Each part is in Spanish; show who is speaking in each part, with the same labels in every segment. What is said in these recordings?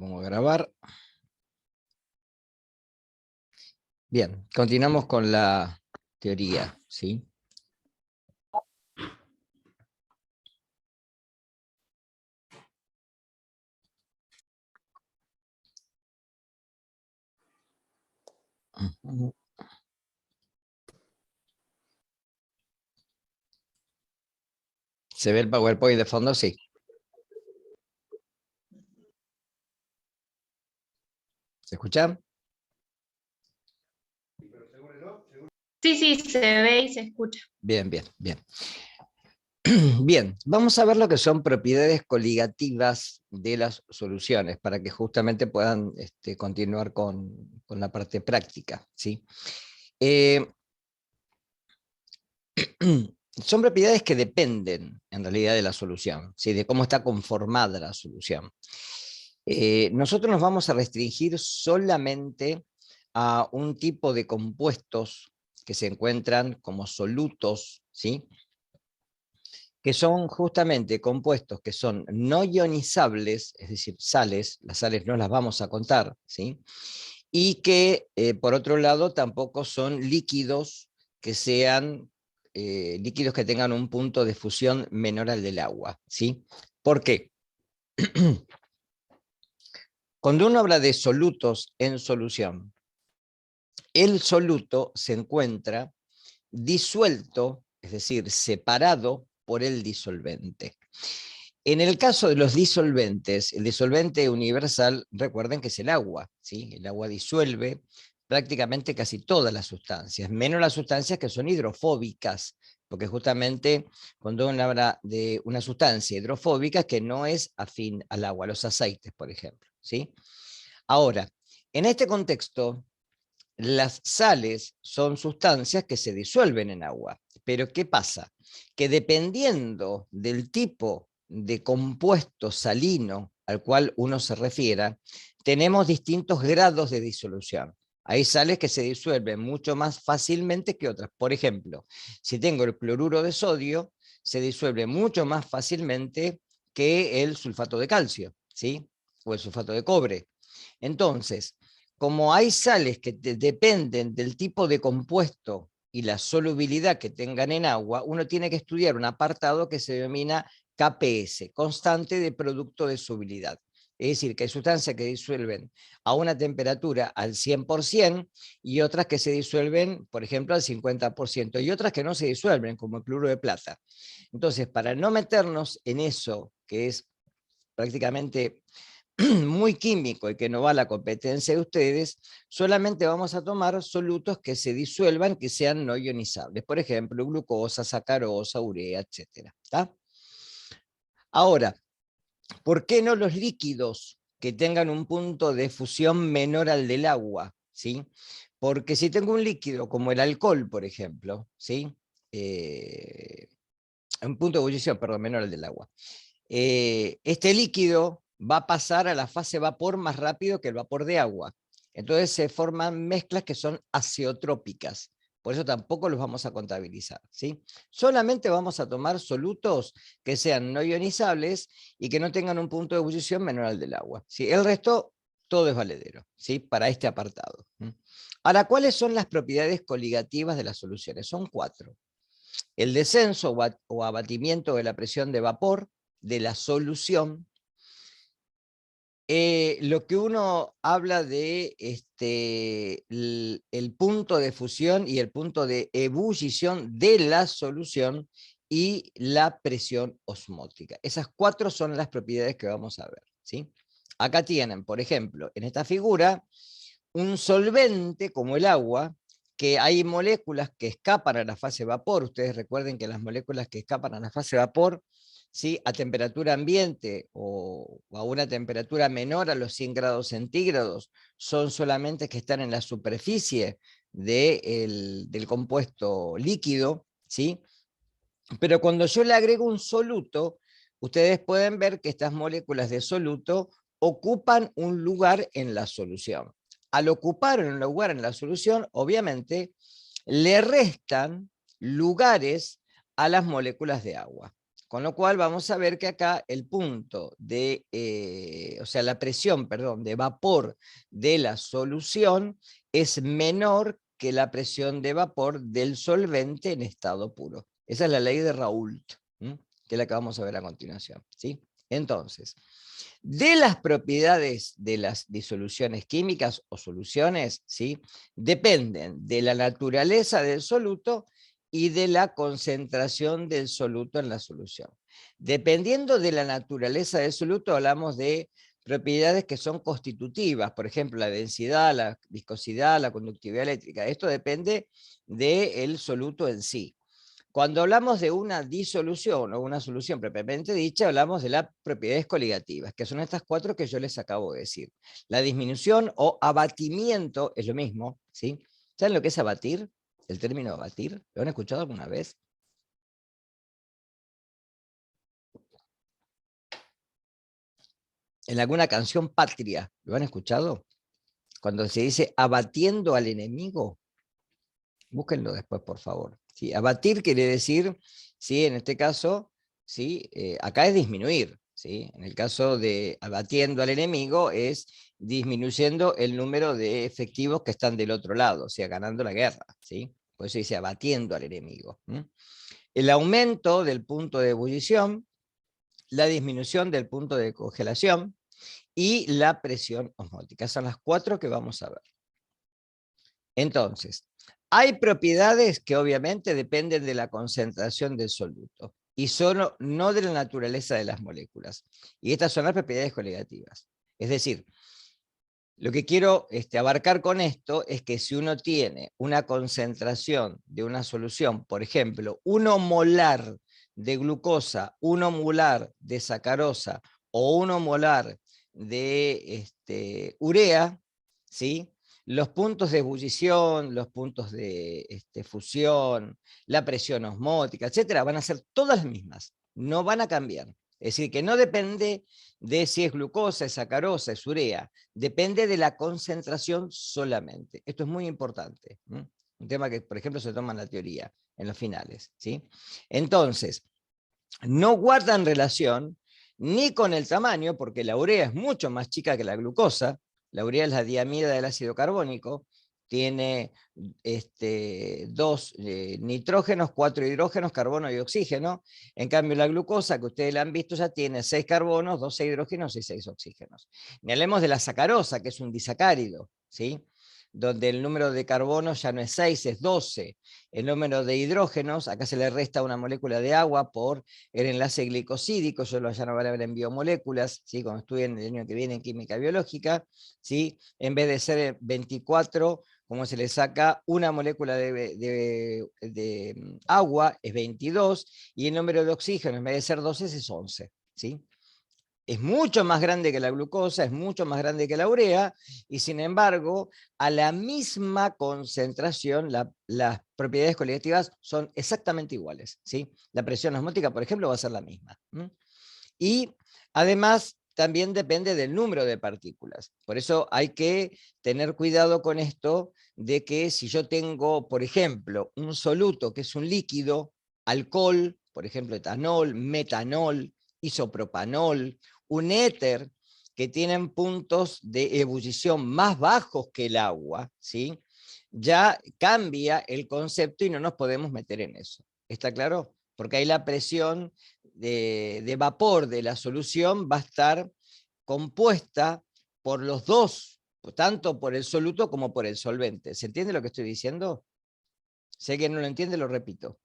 Speaker 1: pongo a grabar. Bien, continuamos con la teoría, ¿sí? ¿Se ve el PowerPoint de fondo? Sí. ¿Se escucha?
Speaker 2: Sí, sí, se ve y se escucha.
Speaker 1: Bien, bien, bien. Bien, vamos a ver lo que son propiedades coligativas de las soluciones, para que justamente puedan continuar con la parte práctica, ¿sí? Son propiedades que dependen, en realidad, de la solución, ¿sí? De cómo está conformada la solución. Nosotros nos vamos a restringir solamente a un tipo de compuestos que se encuentran como solutos, ¿sí? Que son justamente compuestos que son no ionizables, es decir, sales, las sales no las vamos a contar, ¿sí? Y que, por otro lado, tampoco son líquidos que sean líquidos que tengan un punto de fusión menor al del agua, ¿sí? ¿Por qué? Cuando uno habla de solutos en solución, el soluto se encuentra disuelto, es decir, separado por el disolvente. En el caso de los disolventes, el disolvente universal, recuerden que es el agua, ¿sí? El agua disuelve prácticamente casi todas las sustancias, menos las sustancias que son hidrofóbicas, porque justamente cuando uno habla de una sustancia hidrofóbica que no es afín al agua, los aceites, por ejemplo, ¿sí? Ahora, en este contexto, las sales son sustancias que se disuelven en agua, pero ¿qué pasa? Que dependiendo del tipo de compuesto salino al cual uno se refiera, tenemos distintos grados de disolución. Hay sales que se disuelven mucho más fácilmente que otras. Por ejemplo, si tengo el cloruro de sodio, se disuelve mucho más fácilmente que el sulfato de calcio, ¿sí? O el sulfato de cobre. Entonces, como hay sales que dependen del tipo de compuesto y la solubilidad que tengan en agua, uno tiene que estudiar un apartado que se denomina KPS, constante de producto de solubilidad. Es decir, que hay sustancias que disuelven a una temperatura al 100% y otras que se disuelven, por ejemplo, al 50%, y otras que no se disuelven, como el cloruro de plata. Entonces, para no meternos en eso, que es prácticamente muy químico y que no va a la competencia de ustedes, solamente vamos a tomar solutos que se disuelvan, que sean no ionizables. Por ejemplo, glucosa, sacarosa, urea, etc. ¿Está? Ahora, ¿por qué no los líquidos que tengan un punto de fusión menor al del agua? ¿Sí? Porque si tengo un líquido como el alcohol, por ejemplo, ¿sí? Un punto de ebullición, perdón, menor al del agua. Este líquido va a pasar a la fase vapor más rápido que el vapor de agua. Entonces se forman mezclas que son azeotrópicas. Por eso tampoco los vamos a contabilizar, ¿sí? Solamente vamos a tomar solutos que sean no ionizables y que no tengan un punto de ebullición menor al del agua, ¿sí? El resto, todo es valedero, ¿sí? Para este apartado. Ahora, ¿cuáles son las propiedades coligativas de las soluciones? Son 4. El descenso o abatimiento de la presión de vapor de la solución. Lo que uno habla de el punto de fusión y el punto de ebullición de la solución y la presión osmótica. Esas 4 son las propiedades que vamos a ver, ¿sí? Acá tienen, por ejemplo, en esta figura, un solvente como el agua, que hay moléculas que escapan a la fase vapor. Ustedes recuerden que las moléculas que escapan a la fase vapor, ¿sí? A temperatura ambiente o a una temperatura menor a los 100 grados centígrados, son solamente que están en la superficie del compuesto líquido, ¿sí? Pero cuando yo le agrego un soluto, ustedes pueden ver que estas moléculas de soluto ocupan un lugar en la solución. Al ocupar un lugar en la solución, obviamente, le restan lugares a las moléculas de agua. Con lo cual vamos a ver que acá el punto de, o sea, la presión, perdón, de vapor de la solución es menor que la presión de vapor del solvente en estado puro. Esa es la ley de Raoult, que es la que vamos a ver a continuación, ¿sí? Entonces, de las propiedades de las disoluciones químicas o soluciones, ¿sí?, dependen de la naturaleza del soluto y de la concentración del soluto en la solución. Dependiendo de la naturaleza del soluto, hablamos de propiedades que son constitutivas, por ejemplo, la densidad, la viscosidad, la conductividad eléctrica. Esto depende del soluto en sí. Cuando hablamos de una disolución o una solución propiamente dicha, hablamos de las propiedades coligativas, que son estas cuatro que yo les acabo de decir. La disminución o abatimiento es lo mismo, ¿sí? ¿Saben lo que es abatir? El término abatir, ¿lo han escuchado alguna vez? En alguna canción patria, ¿lo han escuchado? Cuando se dice abatiendo al enemigo, búsquenlo después, por favor. ¿Sí? Abatir quiere decir, ¿sí?, en este caso, ¿sí?, acá es disminuir. ¿Sí? En el caso de abatiendo al enemigo es disminuyendo el número de efectivos que están del otro lado, o sea, ganando la guerra. ¿Sí? Por eso dice abatiendo al enemigo. El aumento del punto de ebullición, la disminución del punto de congelación y la presión osmótica. Son las cuatro que vamos a ver. Entonces, hay propiedades que obviamente dependen de la concentración del soluto y son no de la naturaleza de las moléculas. Y estas son las propiedades coligativas. Es decir, lo que quiero abarcar con esto es que si uno tiene una concentración de una solución, por ejemplo, 1 molar de glucosa, 1 molar de sacarosa o 1 molar de urea, ¿sí?, los puntos de ebullición, los puntos de fusión, la presión osmótica, etcétera, van a ser todas las mismas, no van a cambiar. Es decir, que no depende de si es glucosa, es sacarosa, es urea, depende de la concentración solamente. Esto es muy importante. Un tema que, por ejemplo, se toma en la teoría, en los finales. ¿Sí? Entonces, no guardan relación ni con el tamaño, porque la urea es mucho más chica que la glucosa. La urea es la diamida del ácido carbónico, tiene 2 nitrógenos, 4 hidrógenos, carbono y oxígeno. En cambio, la glucosa, que ustedes la han visto, ya tiene 6 carbonos, 12 hidrógenos y 6 oxígenos. Ni hablemos de la sacarosa, que es un disacárido, ¿sí?, donde el número de carbonos ya no es 6, es 12. El número de hidrógenos, acá se le resta una molécula de agua por el enlace glicosídico, yo ya no voy a ver en biomoléculas, ¿sí?, cuando estudien el año que viene en química biológica, ¿sí?, en vez de ser 24, como se le saca una molécula de agua, es 22, y el número de oxígeno, en vez de ser 12, es 11. ¿Sí? Es mucho más grande que la glucosa, es mucho más grande que la urea, y sin embargo, a la misma concentración, las propiedades coligativas son exactamente iguales. ¿Sí? La presión osmótica, por ejemplo, va a ser la misma. Y además, también depende del número de partículas. Por eso hay que tener cuidado con esto de que si yo tengo, por ejemplo, un soluto que es un líquido, alcohol, por ejemplo, etanol, metanol, isopropanol, un éter, que tienen puntos de ebullición más bajos que el agua, ¿sí?, ya cambia el concepto y no nos podemos meter en eso. ¿Está claro? Porque ahí la presión de vapor de la solución va a estar compuesta por los dos, tanto por el soluto como por el solvente. ¿Se entiende lo que estoy diciendo? Si alguien no lo entiende, lo repito.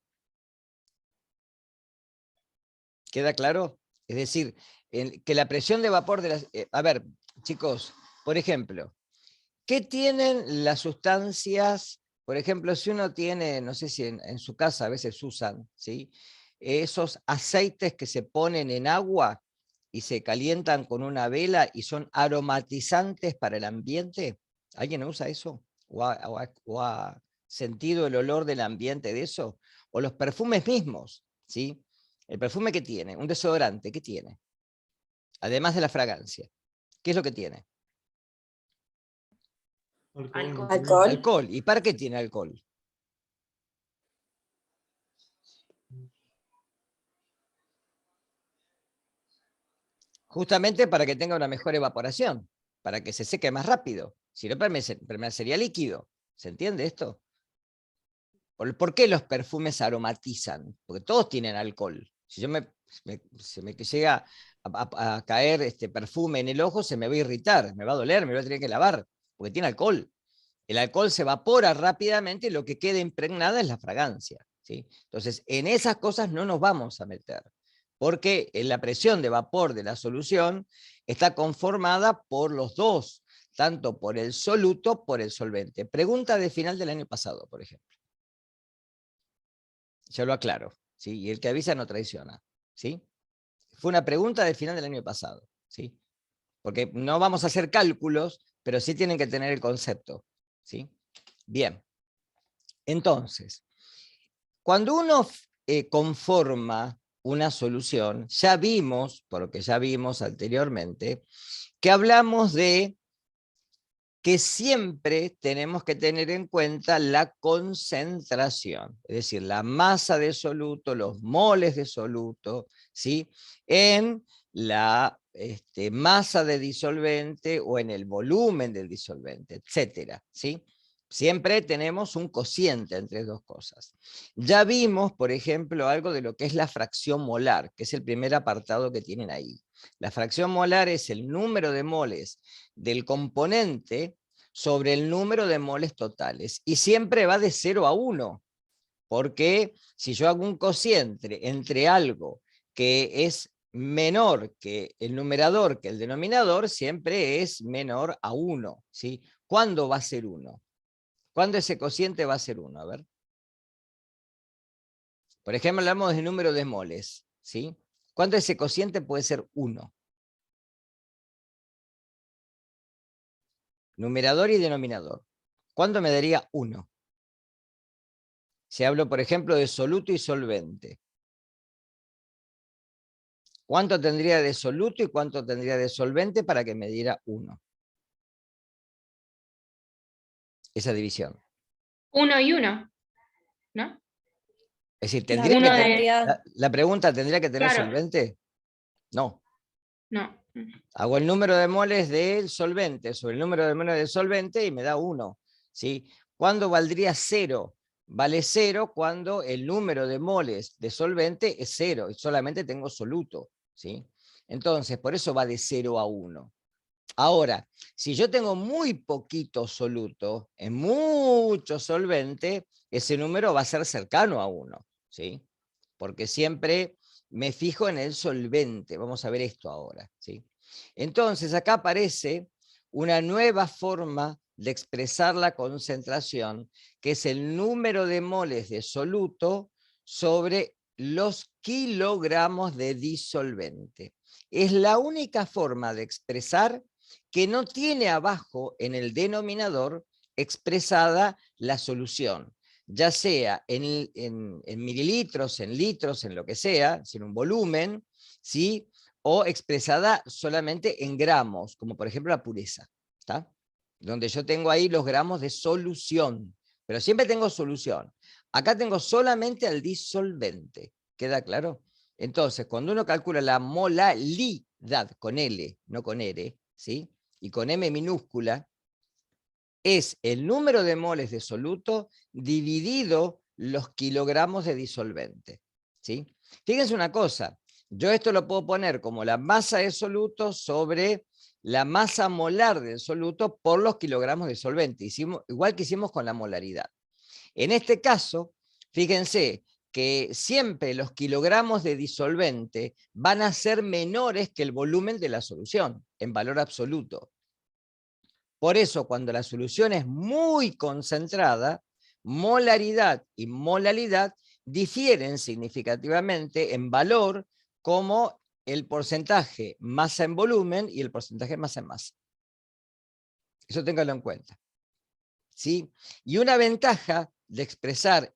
Speaker 1: ¿Queda claro? Es decir, que la presión de vapor de las... a ver, chicos, por ejemplo, ¿qué tienen las sustancias? Por ejemplo, si uno tiene, no sé si en su casa a veces usan, ¿sí?, esos aceites que se ponen en agua y se calientan con una vela y son aromatizantes para el ambiente. ¿Alguien usa eso? ¿O ha sentido el olor del ambiente de eso? O los perfumes mismos, ¿sí? El perfume que tiene, un desodorante, ¿qué tiene? Además de la fragancia, ¿qué es lo que tiene?
Speaker 2: Alcohol.
Speaker 1: Alcohol. ¿Y para qué tiene alcohol? Justamente para que tenga una mejor evaporación, para que se seque más rápido. Si no, permanecería líquido. ¿Se entiende esto? ¿Por qué los perfumes aromatizan? Porque todos tienen alcohol. Si se me llega a caer perfume en el ojo, se me va a irritar, me va a doler, me va a tener que lavar, porque tiene alcohol. El alcohol se evapora rápidamente y lo que queda impregnada es la fragancia, ¿sí? Entonces, en esas cosas no nos vamos a meter, porque la presión de vapor de la solución está conformada por los dos, tanto por el soluto, por el solvente. Pregunta de final del año pasado, por ejemplo. Ya lo aclaro, ¿sí? Y el que avisa no traiciona, ¿sí? Fue una pregunta de final del año pasado, ¿sí? Porque no vamos a hacer cálculos, pero sí tienen que tener el concepto, ¿sí? Bien. Entonces, cuando uno conforma una solución, ya vimos, por lo que ya vimos anteriormente, que hablamos de que siempre tenemos que tener en cuenta la concentración, es decir, la masa de soluto, los moles de soluto, ¿sí? En la masa de disolvente o en el volumen del disolvente, etcétera, ¿sí? Siempre tenemos un cociente entre dos cosas. Ya vimos, por ejemplo, algo de lo que es la fracción molar, que es el primer apartado que tienen ahí. La fracción molar es el número de moles del componente sobre el número de moles totales. Y siempre va de 0 a 1, porque si yo hago un cociente entre algo que es menor que el numerador que el denominador, siempre es menor a 1, ¿sí? ¿Cuándo va a ser 1? ¿Cuándo ese cociente va a ser 1? A ver. Por ejemplo, hablamos de número de moles, ¿sí? ¿Cuándo ese cociente puede ser 1? Numerador y denominador. ¿Cuándo me daría 1? Si hablo, por ejemplo, de soluto y solvente. ¿Cuánto tendría de soluto y cuánto tendría de solvente para que me diera 1? Esa división.
Speaker 2: 1 y 1, ¿no?
Speaker 1: Es decir,
Speaker 3: La
Speaker 1: ¿tendría que
Speaker 2: Uno
Speaker 3: misma
Speaker 1: tener,
Speaker 2: de,
Speaker 3: cantidad.
Speaker 1: la pregunta, ¿tendría que tener
Speaker 2: claro,
Speaker 1: solvente? No.
Speaker 2: no.
Speaker 1: Hago el número de moles del solvente sobre el número de moles del solvente y me da 1. ¿Sí? ¿Cuándo valdría 0? Vale 0 cuando el número de moles de solvente es 0 y solamente tengo soluto, ¿sí? Entonces, por eso va de 0 a 1. Ahora, si yo tengo muy poquito soluto, en mucho solvente, ese número va a ser cercano a 1, ¿sí? Porque siempre me fijo en el solvente. Vamos a ver esto ahora, ¿sí? Entonces, acá aparece una nueva forma de expresar la concentración, que es el número de moles de soluto sobre los kilogramos de disolvente. Es la única forma de expresar que no tiene abajo en el denominador expresada la solución, ya sea en mililitros, en litros, en lo que sea, sin un volumen, ¿sí? O expresada solamente en gramos, como por ejemplo la pureza, ¿está? Donde yo tengo ahí los gramos de solución, pero siempre tengo solución. Acá tengo solamente al disolvente, ¿queda claro? Entonces, cuando uno calcula la molalidad con L, no con R, ¿sí? Y con M minúscula, es el número de moles de soluto dividido los kilogramos de disolvente, ¿sí? Fíjense una cosa, yo esto lo puedo poner como la masa de soluto sobre la masa molar del soluto por los kilogramos de solvente, igual que hicimos con la molaridad. En este caso, fíjense que siempre los kilogramos de disolvente van a ser menores que el volumen de la solución, en valor absoluto. Por eso, cuando la solución es muy concentrada, molaridad y molalidad difieren significativamente en valor, como el porcentaje masa en volumen y el porcentaje masa en masa. Eso ténganlo en cuenta, ¿sí? Y una ventaja de expresar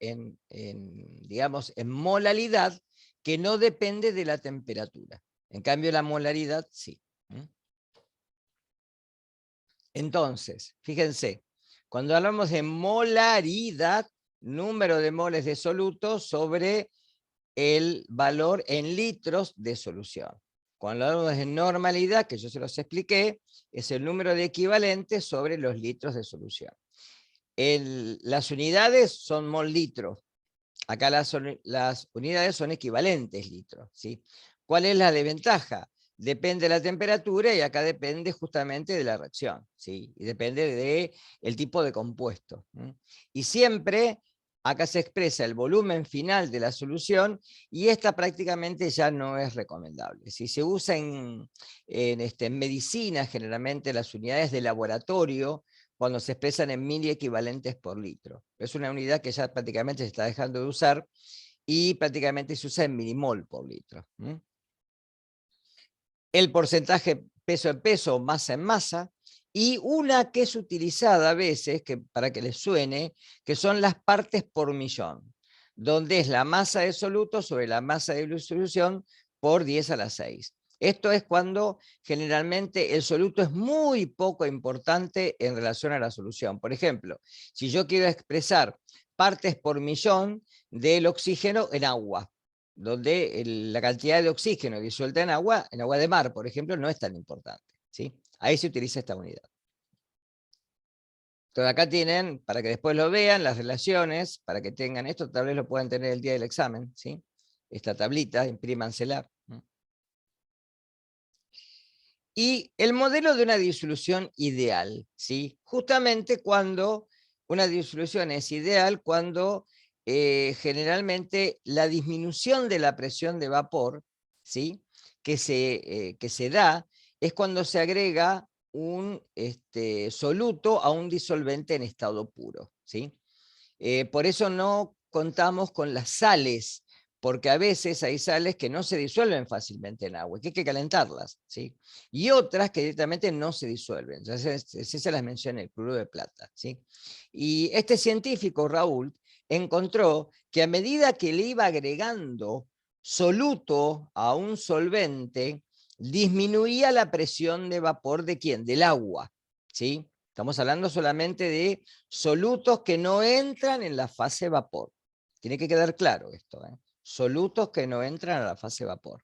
Speaker 1: digamos, en molalidad, que no depende de la temperatura. En cambio, la molaridad sí. Entonces, fíjense, cuando hablamos de molaridad, número de moles de soluto sobre el valor en litros de solución. Cuando hablamos de normalidad, que yo se los expliqué, es el número de equivalentes sobre los litros de solución. Las unidades son mol litro. Acá las unidades son equivalentes litros, ¿sí? ¿Cuál es la desventaja? Depende de la temperatura y acá depende justamente de la reacción, ¿sí? Y depende del tipo de compuesto. Y siempre acá se expresa el volumen final de la solución y esta prácticamente ya no es recomendable. Si se usa en medicina, generalmente las unidades de laboratorio, cuando se expresan en miliequivalentes por litro. Es una unidad que ya prácticamente se está dejando de usar y prácticamente se usa en milimol por litro. El porcentaje peso en peso, masa en masa, y una que es utilizada a veces, para que les suene, que son las partes por millón, donde es la masa de soluto sobre la masa de solución por 10 a la 6. Esto es cuando generalmente el soluto es muy poco importante en relación a la solución. Por ejemplo, si yo quiero expresar partes por millón del oxígeno en agua, donde la cantidad de oxígeno disuelta en agua de mar, por ejemplo, no es tan importante, ¿sí? Ahí se utiliza esta unidad. Entonces acá tienen, para que después lo vean, las relaciones, para que tengan esto, tal vez lo puedan tener el día del examen, ¿sí? Esta tablita, imprímansela. Y el modelo de una disolución ideal, ¿sí? Justamente cuando una disolución es ideal, cuando generalmente la disminución de la presión de vapor, ¿sí? que se da, es cuando se agrega un soluto a un disolvente en estado puro, ¿sí? Por eso no contamos con las sales, porque a veces hay sales que no se disuelven fácilmente en agua, que hay que calentarlas, ¿sí? Y otras que directamente no se disuelven. Entonces, se las mencioné, el cloruro de plata, ¿sí? Y este científico, Raúl, encontró que a medida que le iba agregando soluto a un solvente, disminuía la presión de vapor ¿de quién? Del agua, ¿sí? Estamos hablando solamente de solutos que no entran en la fase vapor. Tiene que quedar claro esto, ¿eh? Solutos que no entran a la fase vapor,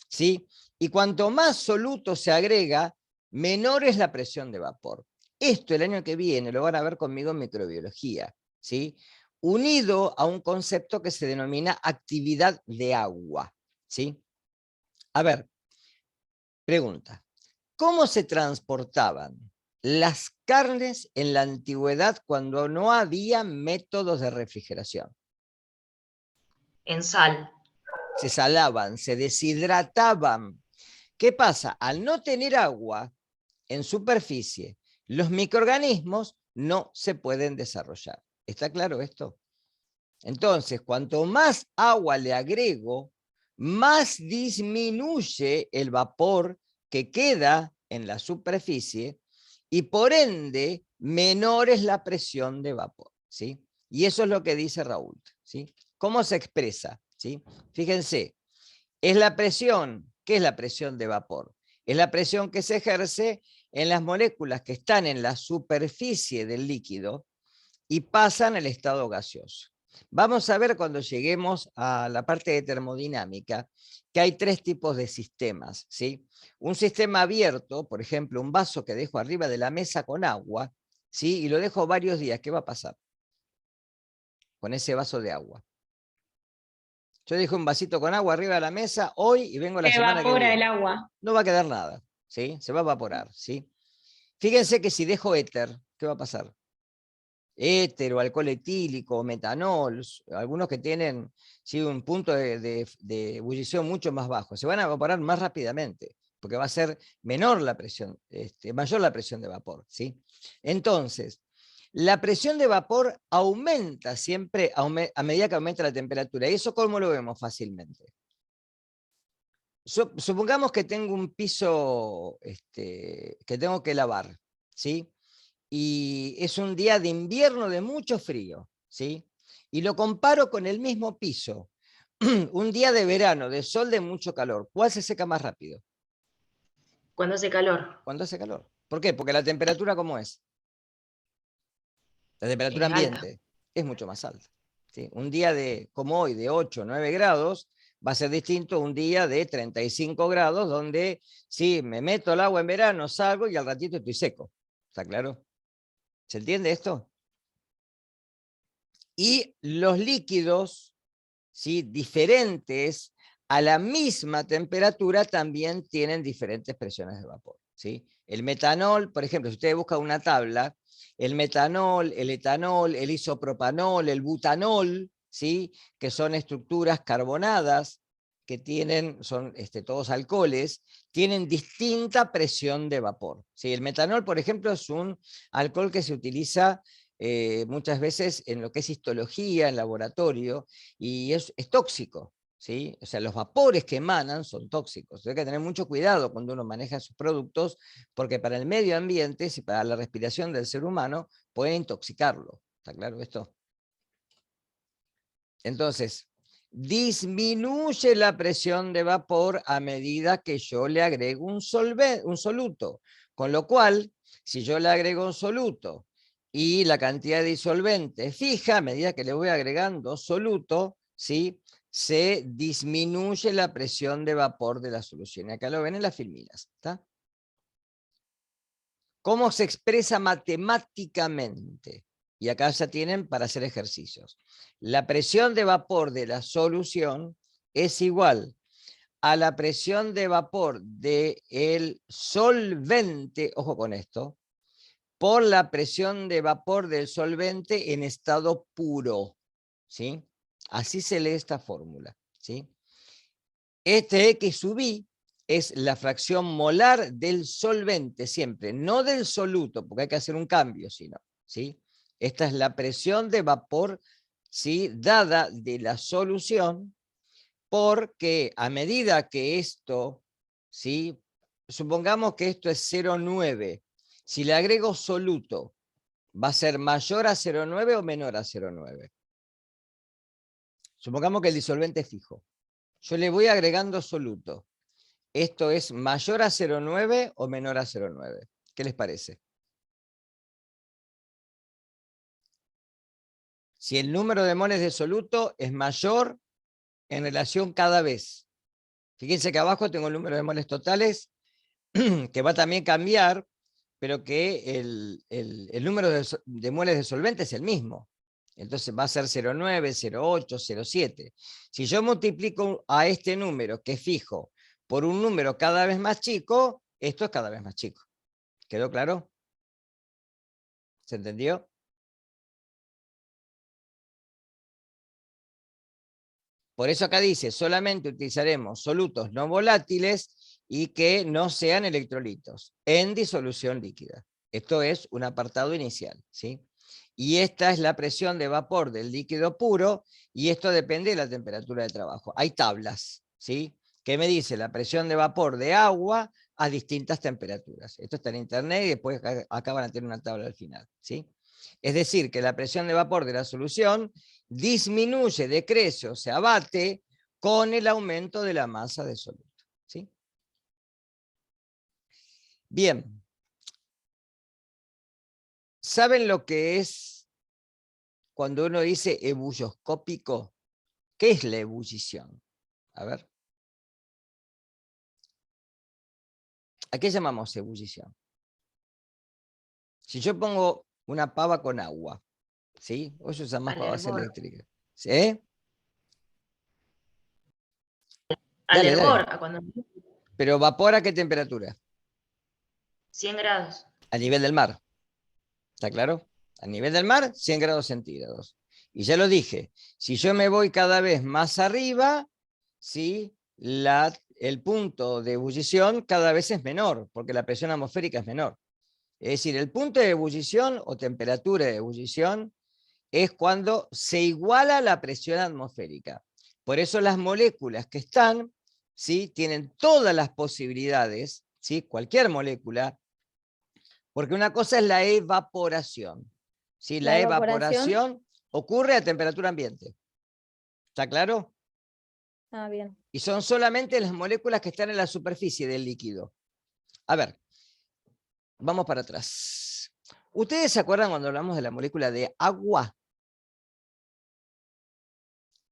Speaker 1: ¿sí? Y cuanto más soluto se agrega, menor es la presión de vapor. Esto el año que viene lo van a ver conmigo en microbiología, ¿sí? Unido a un concepto que se denomina actividad de agua, ¿sí? A ver, pregunta. ¿Cómo se transportaban las carnes en la antigüedad cuando no había métodos de refrigeración?
Speaker 3: En sal.
Speaker 1: Se salaban, se deshidrataban. ¿Qué pasa? Al no tener agua en superficie, los microorganismos no se pueden desarrollar. ¿Está claro esto? Entonces, cuanto más agua le agrego, más disminuye el vapor que queda en la superficie y por ende menor es la presión de vapor, ¿sí? Y eso es lo que dice Raúl, ¿sí? ¿Cómo se expresa? ¿Sí? Fíjense, es la presión. ¿Qué es la presión de vapor? Es la presión que se ejerce en las moléculas que están en la superficie del líquido y pasan al estado gaseoso. Vamos a ver cuando lleguemos a la parte de termodinámica que hay tres tipos de sistemas, ¿sí? Un sistema abierto, por ejemplo, un vaso que dejo arriba de la mesa con agua, ¿sí? Y lo dejo varios días, ¿qué va a pasar con ese vaso de agua? Yo dejo un vasito con agua arriba de la mesa hoy y vengo la
Speaker 2: Se
Speaker 1: semana que
Speaker 2: evapora el
Speaker 1: viene.
Speaker 2: agua.
Speaker 1: No va a quedar nada, ¿sí? Se va a evaporar, ¿sí? Fíjense que si dejo éter, ¿qué va a pasar? Éter o alcohol etílico, o metanol, algunos que tienen ¿sí? un punto de ebullición mucho más bajo, se van a evaporar más rápidamente, porque va a ser menor la presión, mayor la presión de vapor, ¿sí? Entonces, la presión de vapor aumenta siempre a medida que aumenta la temperatura, y eso ¿cómo lo vemos fácilmente? Supongamos que tengo un piso que tengo que lavar, ¿sí? Y es un día de invierno de mucho frío, ¿sí? Y lo comparo con el mismo piso, un día de verano, de sol de mucho calor. ¿Cuál se seca más rápido?
Speaker 3: Cuando hace calor.
Speaker 1: Cuando hace calor. ¿Por qué? Porque la temperatura, ¿cómo es? La temperatura
Speaker 3: Es alta.
Speaker 1: ambiente es mucho más alta, ¿sí? Un día como hoy, de 8 o 9 grados, va a ser distinto un día de 35 grados, donde sí, me meto al agua en verano, salgo y al ratito estoy seco. ¿Está claro? ¿Se entiende esto? Y los líquidos, ¿sí?, diferentes a la misma temperatura también tienen diferentes presiones de vapor, ¿sí? El metanol, por ejemplo, si ustedes buscan una tabla, el metanol, el etanol, el isopropanol, el butanol, ¿sí?, que son estructuras carbonadas, que son todos alcoholes, tienen distinta presión de vapor, ¿sí? El metanol, por ejemplo, es un alcohol que se utiliza muchas veces en lo que es histología, en laboratorio, y es tóxico, ¿sí? O sea, los vapores que emanan son tóxicos. Hay que tener mucho cuidado cuando uno maneja sus productos, porque para el medio ambiente, y para la respiración del ser humano, puede intoxicarlo. ¿Está claro esto? Entonces, disminuye la presión de vapor a medida que yo le agrego un soluto. Con lo cual, si yo le agrego un soluto y la cantidad de disolvente es fija, a medida que le voy agregando soluto, ¿sí?, se disminuye la presión de vapor de la solución. Y acá lo ven en las filminas. ¿Está? ¿Cómo se expresa matemáticamente? Y acá ya tienen para hacer ejercicios. La presión de vapor de la solución es igual a la presión de vapor del solvente, ojo con esto, por la presión de vapor del solvente en estado puro, ¿sí? Así se lee esta fórmula, ¿sí? Este X sub I es la fracción molar del solvente, siempre, no del soluto, porque hay que hacer un cambio, sino, ¿sí? Esta es la presión de vapor, ¿sí?, dada de la solución, porque a medida que esto, ¿sí?, supongamos que esto es 0,9, si le agrego soluto, ¿va a ser mayor a 0,9 o menor a 0,9? Supongamos que el disolvente es fijo. Yo le voy agregando soluto. ¿Esto es mayor a 0,9 o menor a 0,9? ¿Qué les parece? Si el número de moles de soluto es mayor en relación cada vez. Fíjense que abajo tengo el número de moles totales, que va a también cambiar, pero que el número de moles de solvente es el mismo. Entonces va a ser 0,9, 0,8, 0,7. Si yo multiplico a este número, que es fijo, por un número cada vez más chico, esto es cada vez más chico. ¿Quedó claro? ¿Se entendió? Por eso acá dice, solamente utilizaremos solutos no volátiles y que no sean electrolitos en disolución líquida. Esto es un apartado inicial, ¿sí? Y esta es la presión de vapor del líquido puro, y esto depende de la temperatura de trabajo. Hay tablas, ¿sí?, que me dice la presión de vapor de agua a distintas temperaturas. Esto está en internet y después acá van a tener una tabla al final, ¿sí? Es decir, que la presión de vapor de la solución disminuye, decrece o se abate con el aumento de la masa de soluto, ¿sí? Bien. ¿Saben lo que es cuando uno dice ebulloscópico? ¿Qué es la ebullición? A ver. ¿A qué llamamos ebullición? Si yo pongo una pava con agua, ¿sí? Hoy se usa más
Speaker 3: Al
Speaker 1: pavas
Speaker 3: hervor.
Speaker 1: eléctricas. ¿Sí?
Speaker 3: Al
Speaker 1: Dale,
Speaker 3: hervor,
Speaker 1: dale.
Speaker 3: a cuando
Speaker 1: Pero ¿vapor a qué temperatura?
Speaker 3: 100 grados.
Speaker 1: A nivel del mar. ¿Está claro? A nivel del mar, 100 grados centígrados. Y ya lo dije, si yo me voy cada vez más arriba, ¿sí?, el punto de ebullición cada vez es menor, porque la presión atmosférica es menor. Es decir, el punto de ebullición o temperatura de ebullición es cuando se iguala la presión atmosférica. Por eso las moléculas que están, ¿sí?, tienen todas las posibilidades, ¿sí?, cualquier molécula, porque una cosa es la evaporación, ¿sí?
Speaker 4: La
Speaker 1: La
Speaker 4: evaporación.
Speaker 1: evaporación ocurre a temperatura ambiente. ¿Está claro?
Speaker 4: Ah, bien.
Speaker 1: Y son solamente las moléculas que están en la superficie del líquido. A ver, vamos para atrás. ¿Ustedes se acuerdan cuando hablamos de la molécula de agua?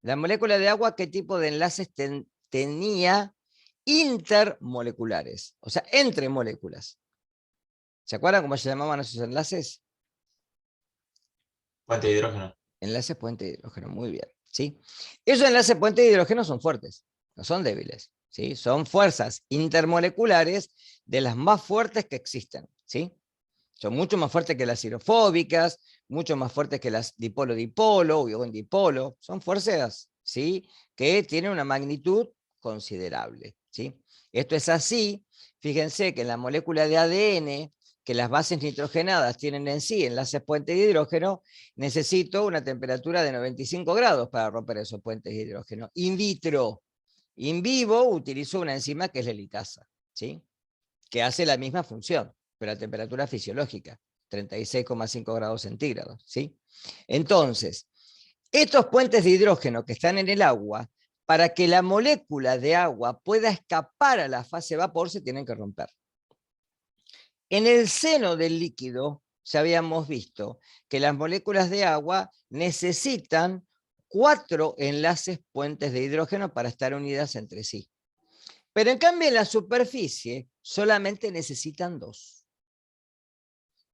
Speaker 1: La molécula de agua, ¿qué tipo de enlaces tenía intermoleculares? O sea, entre moléculas. ¿Se acuerdan cómo se llamaban esos enlaces?
Speaker 5: Puente de hidrógeno.
Speaker 1: Enlaces puente de hidrógeno, muy bien. ¿Sí? Esos enlaces puente de hidrógeno son fuertes, no son débiles. ¿Sí? Son fuerzas intermoleculares de las más fuertes que existen. ¿Sí? Son mucho más fuertes que las hidrofóbicas, mucho más fuertes que las dipolo-dipolo o ion-dipolo. Son fuerzas, ¿sí?, que tienen una magnitud considerable. ¿Sí? Esto es así, fíjense que en la molécula de ADN, que las bases nitrogenadas tienen en sí enlaces puentes de hidrógeno, necesito una temperatura de 95 grados para romper esos puentes de hidrógeno. In vitro. In vivo utilizo una enzima que es la helicasa, ¿sí?, que hace la misma función, pero a temperatura fisiológica, 36,5 grados centígrados. ¿Sí? Entonces, estos puentes de hidrógeno que están en el agua, para que la molécula de agua pueda escapar a la fase vapor, se tienen que romper. En el seno del líquido, ya habíamos visto que las moléculas de agua necesitan 4 enlaces puentes de hidrógeno para estar unidas entre sí. Pero en cambio en la superficie solamente necesitan 2.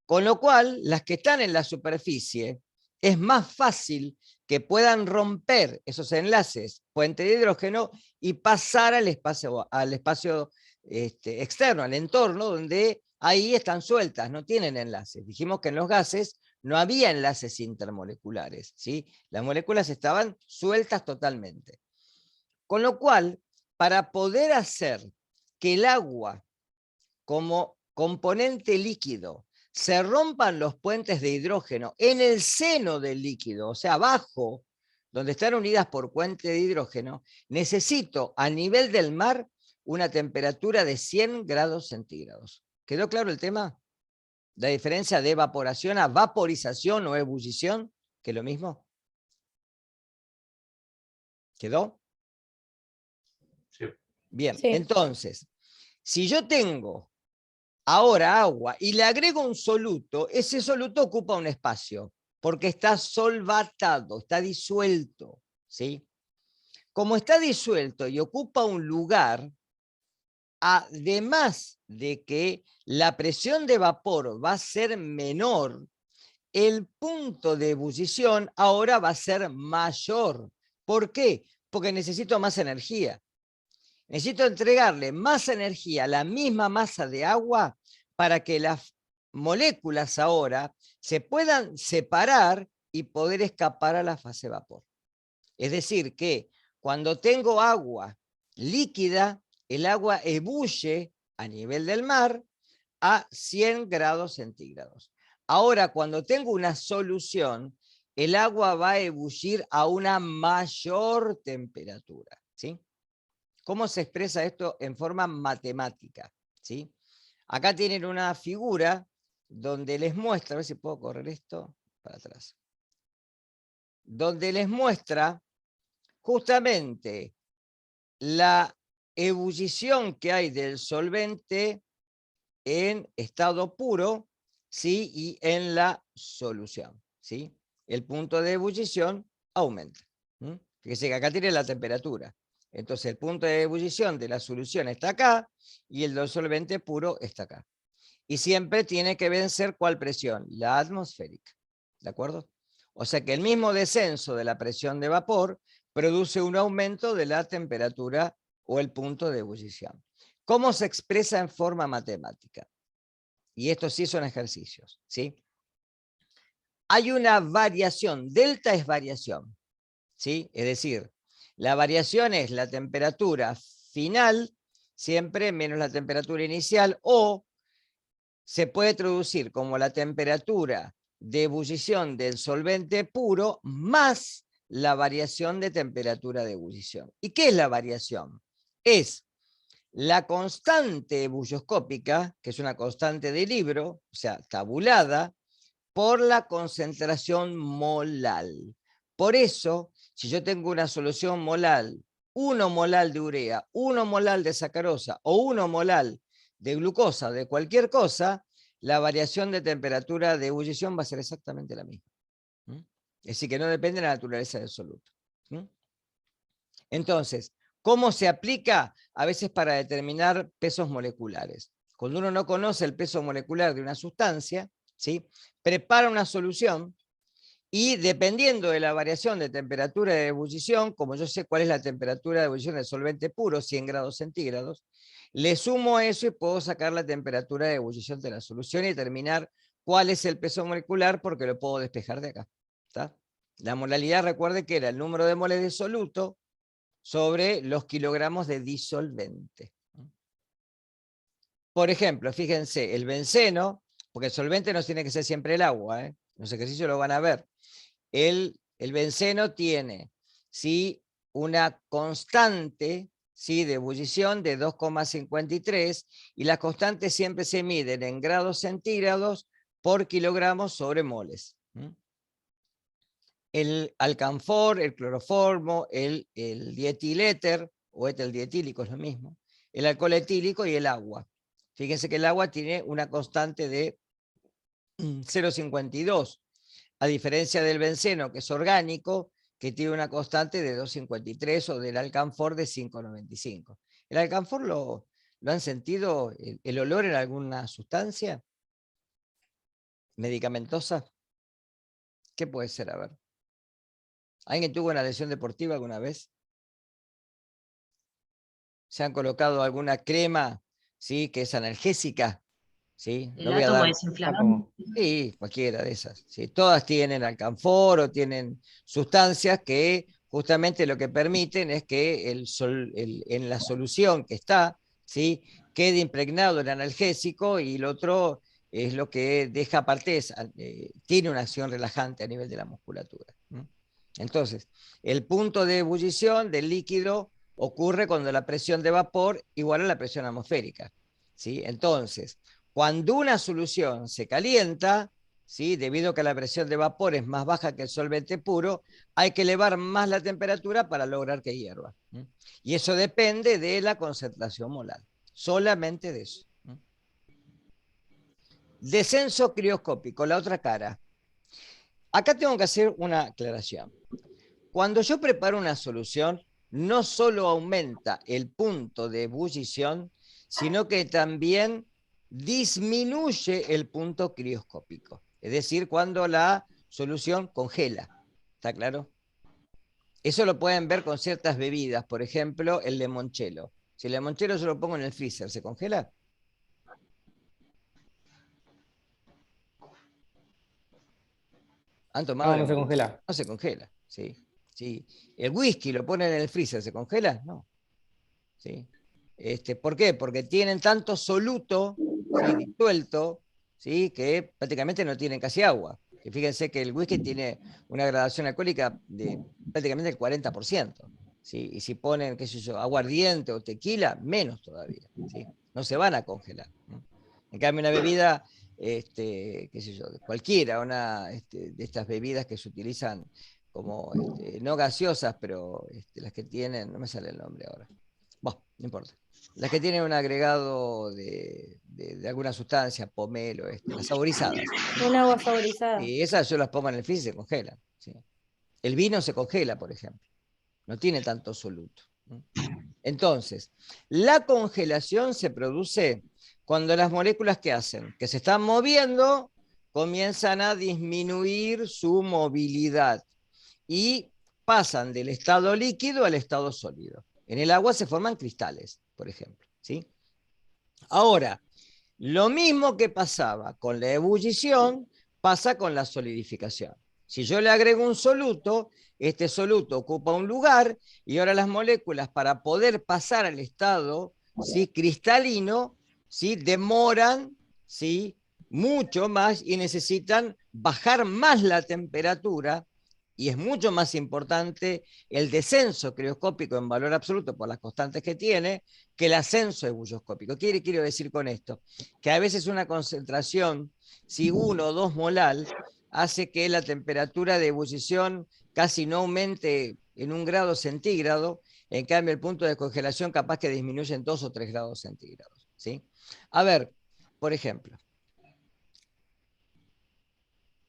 Speaker 1: Con lo cual, las que están en la superficie, es más fácil que puedan romper esos enlaces puente de hidrógeno y pasar al espacio externo, al entorno, donde ahí están sueltas, no tienen enlaces. Dijimos que en los gases no había enlaces intermoleculares, ¿sí? Las moléculas estaban sueltas totalmente. Con lo cual, para poder hacer que el agua como componente líquido se rompan los puentes de hidrógeno en el seno del líquido, o sea, abajo, donde están unidas por puente de hidrógeno, necesito a nivel del mar una temperatura de 100 grados centígrados. ¿Quedó claro el tema? La diferencia de evaporación a vaporización o ebullición, que es lo mismo. ¿Quedó?
Speaker 5: Sí.
Speaker 1: Bien,
Speaker 4: Sí.
Speaker 1: entonces, si yo tengo ahora agua y le agrego un soluto, ese soluto ocupa un espacio, porque está solvatado, está disuelto, ¿sí? Como está disuelto y ocupa un lugar, además de que la presión de vapor va a ser menor, el punto de ebullición ahora va a ser mayor. ¿Por qué? Porque necesito más energía. Necesito entregarle más energía a la misma masa de agua para que las moléculas ahora se puedan separar y poder escapar a la fase vapor. Es decir, que cuando tengo agua líquida, el agua ebulle a nivel del mar a 100 grados centígrados. Ahora, cuando tengo una solución, el agua va a ebullir a una mayor temperatura, ¿sí? ¿Cómo se expresa esto en forma matemática? ¿Sí? Acá tienen una figura donde les muestra, a ver si puedo correr esto para atrás, donde les muestra justamente la ebullición que hay del solvente en estado puro, ¿sí?, y en la solución, ¿sí? El punto de ebullición aumenta. Fíjense que acá tiene la temperatura. Entonces el punto de ebullición de la solución está acá y el del solvente puro está acá. Y siempre tiene que vencer ¿cuál presión? La atmosférica. ¿De acuerdo? O sea que el mismo descenso de la presión de vapor produce un aumento de la temperatura o el punto de ebullición. ¿Cómo se expresa en forma matemática? Y estos sí son ejercicios, ¿sí? Hay una variación, delta es variación, ¿sí? Es decir, la variación es la temperatura final, siempre menos la temperatura inicial, o se puede traducir como la temperatura de ebullición del solvente puro más la variación de temperatura de ebullición. ¿Y qué es la variación? Es la constante ebulloscópica, que es una constante de libro, o sea, tabulada, por la concentración molal. Por eso, si yo tengo una solución molal, 1 molal de urea, 1 molal de sacarosa o 1 molal de glucosa, de cualquier cosa, la variación de temperatura de ebullición va a ser exactamente la misma. Es decir, que no depende de la naturaleza del soluto. Entonces, ¿cómo se aplica? A veces para determinar pesos moleculares. Cuando uno no conoce el peso molecular de una sustancia, ¿sí? Prepara una solución y dependiendo de la variación de temperatura de ebullición, como yo sé cuál es la temperatura de ebullición del solvente puro, 100 grados centígrados, le sumo eso y puedo sacar la temperatura de ebullición de la solución y determinar cuál es el peso molecular porque lo puedo despejar de acá. ¿Está? La molalidad, recuerde que era el número de moles de soluto sobre los kilogramos de disolvente. Por ejemplo, fíjense, el benceno, porque el solvente no tiene que ser siempre el agua, en los ejercicios lo van a ver. El benceno tiene, ¿sí?, una constante, ¿sí?, de ebullición de 2,53 y las constantes siempre se miden en grados centígrados por kilogramos sobre moles. El alcanfor, el cloroformo, el dietiléter, o etel dietílico es lo mismo, el alcohol etílico y el agua. Fíjense que el agua tiene una constante de 0,52, a diferencia del benceno, que es orgánico, que tiene una constante de 2,53, o del alcanfor de 5,95. ¿El alcanfor lo han sentido, el olor en alguna sustancia medicamentosa? ¿Qué puede ser? A ver. ¿Alguien tuvo una lesión deportiva alguna vez? ¿Se han colocado alguna crema, ¿sí?, que es analgésica? ¿Sí? No
Speaker 3: El
Speaker 1: voy a
Speaker 3: átomo
Speaker 1: dar...
Speaker 3: desinflamante.
Speaker 1: Sí, cualquiera de esas. ¿Sí? Todas tienen alcanfor o tienen sustancias que justamente lo que permiten es que en la solución que está, ¿sí?, quede impregnado el analgésico, y lo otro es lo que deja aparte, tiene una acción relajante a nivel de la musculatura. Entonces, el punto de ebullición del líquido ocurre cuando la presión de vapor iguala a la presión atmosférica. ¿Sí? Entonces, cuando una solución se calienta, ¿sí?, debido a que la presión de vapor es más baja que el solvente puro, hay que elevar más la temperatura para lograr que hierva. Y eso depende de la concentración molar, solamente de eso. Descenso crioscópico, la otra cara. Acá tengo que hacer una aclaración. Cuando yo preparo una solución, no solo aumenta el punto de ebullición, sino que también disminuye el punto crioscópico. Es decir, cuando la solución congela. ¿Está claro? Eso lo pueden ver con ciertas bebidas, por ejemplo, el limoncello. Si el limoncello yo lo pongo en el freezer, ¿se congela? ¿Han tomado
Speaker 5: No, no se
Speaker 1: limoncello?
Speaker 5: congela.
Speaker 1: No se congela, ¿sí? ¿Sí? ¿El whisky lo ponen en el freezer, se congela? No. ¿Sí? ¿Por qué? Porque tienen tanto soluto, ¿sí?, disuelto, ¿sí?, que prácticamente no tienen casi agua. Que fíjense que el whisky tiene una gradación alcohólica de prácticamente el 40%. ¿Sí? Y si ponen, qué sé yo, aguardiente o tequila, menos todavía. ¿Sí? No se van a congelar. En cambio, una bebida, qué sé yo, cualquiera, de estas bebidas que se utilizan como, no gaseosas, pero las que tienen, no me sale el nombre ahora. Bueno, no importa. Las que tienen un agregado de alguna sustancia, pomelo, las saborizadas.
Speaker 4: Un agua saborizada.
Speaker 1: Y esas yo las pongo en el freezer y se congelan. ¿Sí? El vino se congela, por ejemplo. No tiene tanto soluto. Entonces, la congelación se produce cuando las moléculas que hacen, que se están moviendo, comienzan a disminuir su movilidad y pasan del estado líquido al estado sólido. En el agua se forman cristales, por ejemplo. ¿Sí? Ahora, lo mismo que pasaba con la ebullición, pasa con la solidificación. Si yo le agrego un soluto, este soluto ocupa un lugar y ahora las moléculas, para poder pasar al estado, ¿sí?, cristalino, ¿sí?, demoran, ¿sí?, mucho más y necesitan bajar más la temperatura, y es mucho más importante el descenso crioscópico en valor absoluto por las constantes que tiene que el ascenso ebulloscópico. ¿Qué quiero decir con esto? Que a veces una concentración, si 1 o 2 molal, hace que la temperatura de ebullición casi no aumente en 1 grado centígrado, en cambio el punto de congelación capaz que disminuye en 2 o 3 grados centígrados. ¿Sí? A ver, por ejemplo,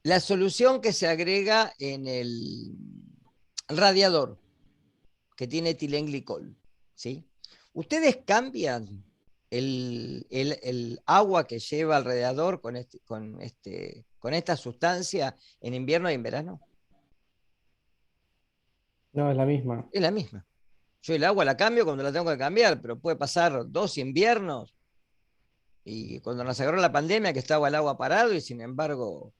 Speaker 1: la solución que se agrega en el radiador, que tiene etilenglicol, ¿sí? Ustedes cambian el agua que lleva alrededor con esta sustancia en invierno y en verano.
Speaker 5: No, es la misma.
Speaker 1: Es la misma. Yo el agua la cambio cuando la tengo que cambiar, pero puede pasar 2 inviernos. Y cuando nos agarró la pandemia, que estaba el agua parado, y sin embargo,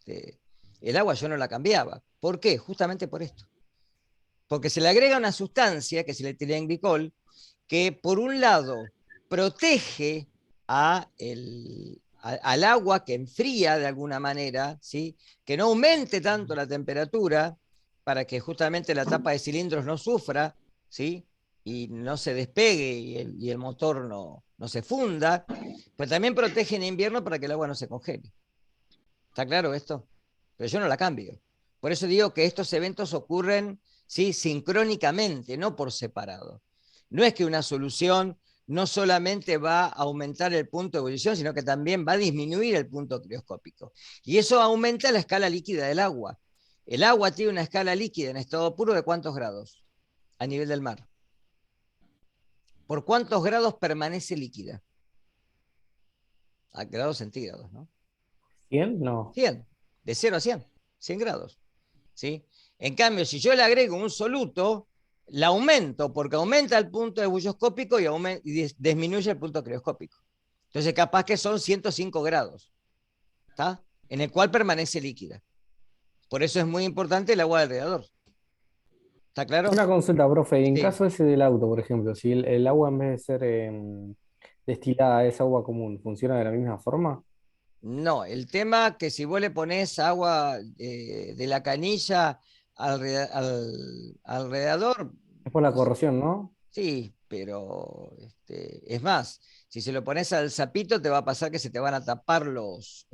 Speaker 1: el agua yo no la cambiaba. ¿Por qué? Justamente por esto. Porque se le agrega una sustancia, que es el etilenglicol, que por un lado protege al agua, que enfría de alguna manera, ¿sí? Que no aumente tanto la temperatura para que justamente la tapa de cilindros no sufra, ¿sí? Y no se despegue y el motor no se funda, pero también protege en invierno para que el agua no se congele. ¿Está claro esto? Pero yo no la cambio. Por eso digo que estos eventos ocurren, ¿sí? Sincrónicamente, no por separado. No es que una solución no solamente va a aumentar el punto de ebullición, sino que también va a disminuir el punto crioscópico. Y eso aumenta la escala líquida del agua. El agua tiene una escala líquida en estado puro de ¿cuántos grados? A nivel del mar. ¿Por cuántos grados permanece líquida? A grados centígrados, ¿no?
Speaker 5: ¿100? No.
Speaker 1: 100, de 0 a 100 grados. ¿Sí? En cambio, si yo le agrego un soluto, la aumento porque aumenta el punto ebullioscópico y disminuye el punto crioscópico. Entonces, capaz que son 105 grados, ¿está? En el cual permanece líquida. Por eso es muy importante el agua alrededor. ¿Está claro?
Speaker 5: Una consulta, profe. Y en
Speaker 1: Sí.
Speaker 5: caso ese del auto, por ejemplo, si el agua en vez de ser destilada es agua común, ¿funciona de la misma forma?
Speaker 1: No, el tema que si vos le ponés agua de la canilla alrededor,
Speaker 5: Es por la corrosión, ¿no?
Speaker 1: sí, pero es más, si se lo pones al sapito te va a pasar que se te van a tapar los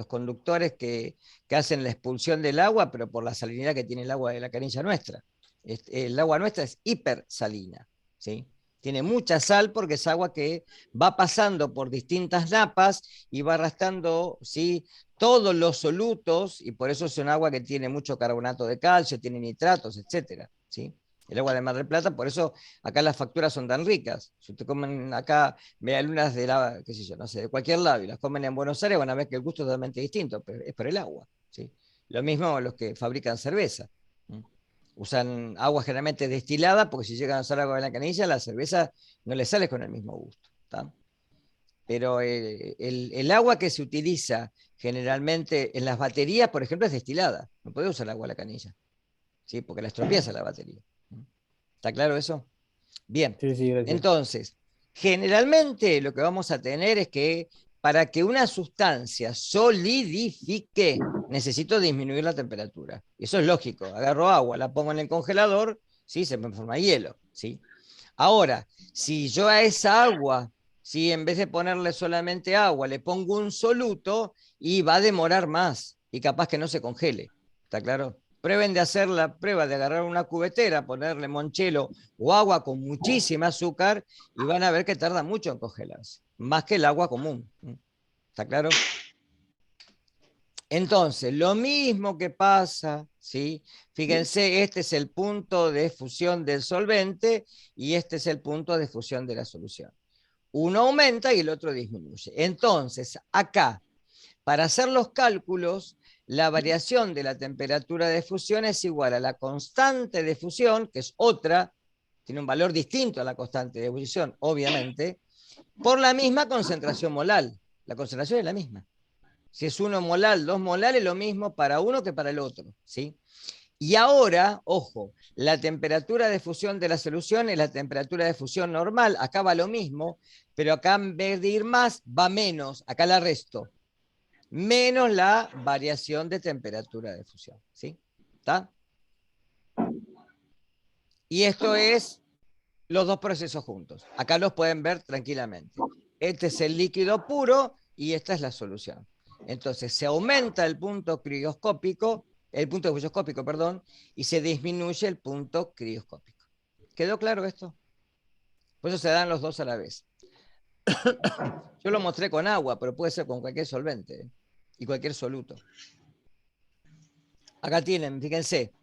Speaker 1: conductores que hacen la expulsión del agua, pero por la salinidad que tiene el agua de la canilla nuestra. El agua nuestra es hipersalina, ¿sí? Tiene mucha sal porque es agua que va pasando por distintas napas y va arrastrando, ¿sí? Todos los solutos, y por eso es un agua que tiene mucho carbonato de calcio, tiene nitratos, etcétera, ¿sí? El agua de Mar del Plata, por eso acá las facturas son tan ricas. Si ustedes comen acá medialunas qué sé yo, no sé, de cualquier lado y las comen en Buenos Aires, van a ver que el gusto es totalmente distinto, pero es por el agua, ¿sí? Lo mismo los que fabrican cerveza. Usan agua generalmente destilada, porque si llegan a usar agua de la canilla, la cerveza no le sale con el mismo gusto, ¿tá? Pero el agua que se utiliza generalmente en las baterías, por ejemplo, es destilada. No puede usar agua de la canilla, ¿sí? Porque la estropeas a la batería. ¿Está claro eso? Bien,
Speaker 5: Sí, sí, gracias.
Speaker 1: entonces, generalmente lo que vamos a tener es que para que una sustancia solidifique, necesito disminuir la temperatura. Y eso es lógico. Agarro agua, la pongo en el congelador, ¿sí? Se me forma hielo, ¿sí? Ahora, si yo a esa agua, ¿sí? En vez de ponerle solamente agua, le pongo un soluto, y va a demorar más y capaz que no se congele. ¿Está claro? Prueben de hacer la prueba de agarrar una cubetera, ponerle monchelo o agua con muchísima azúcar y van a ver que tarda mucho en congelarse, más que el agua común. ¿Está claro? Entonces, lo mismo que pasa, ¿sí? Fíjense, este es el punto de fusión del solvente y este es el punto de fusión de la solución. Uno aumenta y el otro disminuye. Entonces, acá, para hacer los cálculos, la variación de la temperatura de fusión es igual a la constante de fusión, que es otra, tiene un valor distinto a la constante de ebullición, obviamente, por la misma concentración molal. La concentración es la misma. Si es 1 molal, 2 molal, es lo mismo para uno que para el otro, ¿sí? Y ahora, ojo, la temperatura de fusión de la solución es la temperatura de fusión normal. Acá va lo mismo, pero acá en vez de ir más, va menos. Acá la resto. Menos la variación de temperatura de fusión, ¿sí? ¿Está? Y esto es los dos procesos juntos. Acá los pueden ver tranquilamente. Este es el líquido puro y esta es la solución. Entonces se aumenta el punto crioscópico, el punto ebullioscópico, perdón, y se disminuye el punto crioscópico. ¿Quedó claro esto? Por eso se dan los dos a la vez. Yo lo mostré con agua, pero puede ser con cualquier solvente, ¿eh? Y cualquier soluto. Acá tienen, fíjense,